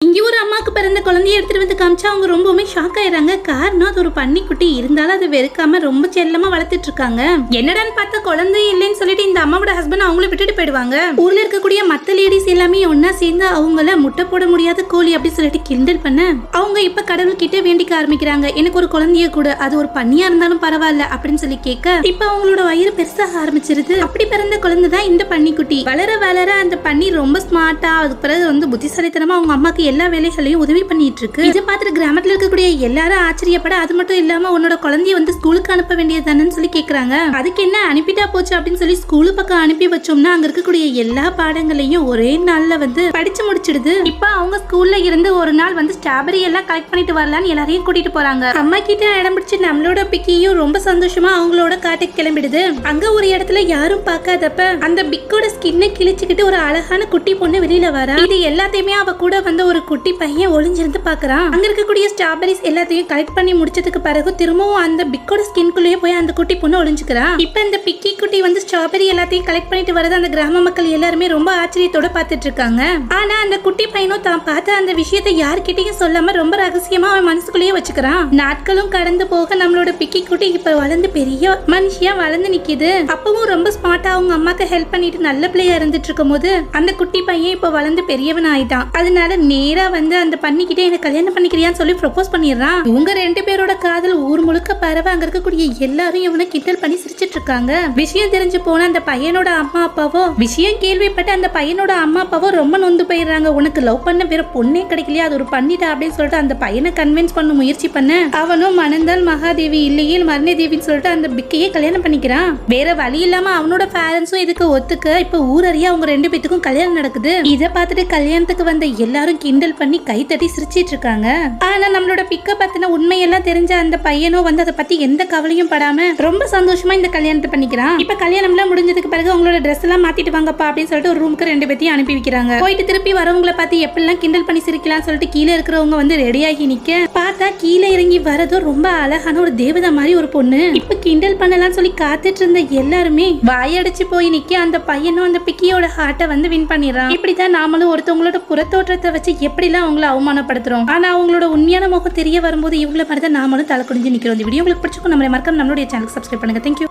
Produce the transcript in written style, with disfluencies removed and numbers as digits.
இங்கே ஒரு அம்மாவுக்கு பிறந்த குழந்தைய எடுத்துட்டு வந்து காமிச்சா அவங்க ரொம்பவுமே ஷாக் ஆயிடுறாங்க. காரணம் அது ஒரு பன்னிக்குட்டி இருந்தாலும் அதை வெறுக்காம ரொம்ப செல்லமா வளர்த்துட்டு இருக்காங்க. என்னடான்னு பார்த்தா குழந்தை இல்லைன்னு சொல்லிட்டு இந்த அம்மாவோட ஹஸ்பண்ட் அவங்கள விட்டுட்டு போயிடுவாங்க. ஊர்ல இருக்கக்கூடிய மத்த லேடிஸ் எல்லாமே ஒன்னா சேர்ந்து அவங்கள முட்டை போட முடியாத கோழி அப்படின்னு சொல்லிட்டு கிண்டல் பண்ண அவங்க இப்ப கடவுள் கிட்ட வேண்டிக்க ஆரம்பிக்கிறாங்க. எனக்கு ஒரு குழந்தைய கூட, அது ஒரு பன்னியா இருந்தாலும் பரவாயில்ல அப்படின்னு சொல்லி கேட்க இப்ப அவங்களோட வயிறு பெருசாக ஆரம்பிச்சிருது. அப்படி பிறந்த குழந்தை தான் இந்த பன்னிக்குட்டி. வளர வளர அந்த பன்னி ரொம்ப ஸ்மார்ட்டா, அதுக்கு பிறகு புத்திசாலித்தனமா அவங்க அம்மாக்கு எல்லா வேலைகளையும் உதவி பண்ணிட்டு இருக்கு. இதை பார்த்துட்டு கிராமத்துல இருக்கக்கூடிய எல்லாரும் ஆச்சரியப்பட, அது மட்டும் இல்லாம உன்னோட குழந்தைய ஸ்கூலுக்கு அனுப்ப வேண்டியதானு சொல்லி கேக்குறாங்க. அதுக்கு என்ன அனுப்பிட்டா போச்சு அப்படின்னு சொல்லி ஸ்கூலு பக்கம் அனுப்பி வச்சோம்னா அங்க இருக்கக்கூடிய எல்லா பாடங்களையும் ஒரே நாள்ல படிச்சு முடிச்சிடுது. இப்ப அவங்க ஸ்கூல்ல இருந்து ஒரு நாள் ஸ்ட்ராபெரி எல்லாம் கலெக்ட் பண்ணிட்டு வரலான்னு எல்லாரையும் கூட்டிட்டு போறாங்க. அம்மா கிட்ட இடம் பிடிச்சு நம்மளோட பிக்கியும் ரொம்ப சந்தோஷமா அவங்களோட காட்டுக்கு கிளம்பிடுது. அங்க ஒரு இடத்துல யாரும் பார்க்காதப்ப அந்த பிக்கோட ஸ்கின்னை கிழிச்சுக்கிட்டு ஒரு அழகான குட்டி பொண்ணு வெளியில வரா. இது எல்லாத்தையுமே அவ கூட ஒரு குட்டி பையன் ஒளிஞ்சிருந்து பாக்குறான். அங்க இருக்கக்கூடிய ஸ்ட்ராபெரிஸ் எல்லாத்தையும் கலெக்ட் பண்ணி முடிச்சதுக்கு பிறகு திரும்பவும் அந்த பிக்கோட ஸ்கின்குள்ளேயே போய் அந்த குட்டி பொண்ணு ஒளிஞ்சுக்கிறா. இப்ப இந்த பிக்கி குட்டி ஸ்ட்ராபெரி எல்லாத்தையும் கலெக்ட் பண்ணிட்டு வரது அந்த கிராம மக்கள் எல்லாருமே ரொம்ப ஆச்சரியத்தோட பாத்துட்டு இருக்காங்க. ஆனா அந்த குட்டி பையனும் தான் பார்த்த அந்த விஷயத்தை யார்கிட்டயும் சொல்லாம ரொம்ப ரகசியமா அவன் மனசுக்குள்ளேயே வச்சுக்கிறான். நாட்களும் கடந்து போக நம்மளோட பிக்கி குட்டி இப்ப வளர்ந்து பெரிய மனுஷியா வளர்ந்து நிக்குது. அப்பவும் ரொம்ப ஸ்மார்ட்டா அவங்க அம்மாக்கு ஹெல்ப் பண்ணிட்டு நல்ல பிள்ளையா இருந்துட்டு இருக்கும் போது அந்த குட்டி பையன் இப்ப வளர்ந்து பெரியவன் ஆயிட்டான். அதனால நேரா அந்த பண்ணிக்கிட்டே எனக்கு கல்யாணம் பண்ணிக்கிறியான்னு சொல்லி ப்ரொபோஸ் பண்ணிடுறான். இவங்க ரெண்டு பேரோட காதல் ஊர் முழுக்க பரவ அங்க இருக்கக்கூடிய எல்லாரும் இவனை கிண்டல் பண்ணி சிரிச்சிட்டு இருக்காங்க. விஷயம் தெரிஞ்சு போன அந்த பையனோட அம்மா அப்பாவோ விஷயம் கேள்விப்பட்ட அந்த பையனோட அம்மா அப்பாவோ ரொம்ப நொந்து போயிடுறாங்க. உனக்கு லவ் பண்ண வேற பொண்ணே கிடைக்கலையா, அது ஒரு பண்ணிட்டா அப்படின்னு சொல்லிட்டு அந்த பையனை கன்வின்ஸ் பண்ண முயற்சி பண்ண அவனும் மணந்தால் மகாதேவி இல்லையே மரணதேவின்னு சொல்லிட்டு அந்த பிக்கையே கல்யாணம் பண்ணிக்கிறான். வேற வழி இல்லாம அவனோட பேரண்ட்ஸும் இதுக்கு ஒத்துக்க இப்ப ஊரறியா அவங்க ரெண்டு பேத்துக்கும் கல்யாணம் நடக்குது. இதை பார்த்துட்டு கல்யாணத்துக்கு வந்த எல்லாரும் கிண்டல் பண்ணி கை தட்டி சிரிச்சிட்டு இருக்காங்க. ஆனா நம்மளோட பிக்க பத்தின உண்மையெல்லாம் தெரிஞ்ச அந்த பையனும் அதை பத்தி எந்த கவலையும் படாம ரொம்ப சந்தோஷமா இந்த கல்யாணத்தை பண்ணிக்கிறான். இப்ப கல்யாணம் எல்லாம் முடிஞ்சதுக்கு பிறகு அவங்களோட ட்ரெஸ் எல்லாம் மாத்திட்டு வாங்கப்பா அப்படின்னு சொல்லிட்டு ஒரு ரூமுக்கு ரெண்டு பேத்தையும் அனுப்பி வைக்கிறாங்க. போயிட்டு திருப்பி வரவங்களை பார்த்து எப்படிலாம் கிண்டல் பண்ணி சிரிக்கலாம் சொல்லிட்டு கீழே இருக்கிறவங்க ரெடியாகி நிக்க பார்த்தா கீழே இறங்கி வரதும் ரொம்ப அழகான ஒரு தேவதை மாதிரி ஒரு பொண்ணு. இப்ப கிண்டல் பண்ணலாம் சொல்லி காத்துட்டு இருந்த எல்லாருமே வாயடிச்சு போய் நிக்க அந்த பையனும் அந்த பிக்கியோட ஹார்ட்டை வின் பண்ணிடுறான். இப்படித்தான் நாமளும் ஒருத்தவங்களோட புறத்தோற்றத்தை வச்சு எப்படிலாம் அவங்கள அவமானப்படுத்துறோம். ஆனா அவங்களோட உண்மையான முகம் தெரிய வரும்போது இவங்கள மாதிரி தான் நாமளும் தலை குனிஞ்சு நிக்கிறோம். இந்த வீடியோ உங்களுக்கு பிடிச்சிருக்கும். நம்மளை மறக்காம நம்மளுடைய சேனலுக்கு சப்ஸ்கிரைப் பண்ணுங்க. தேங்க்யூ.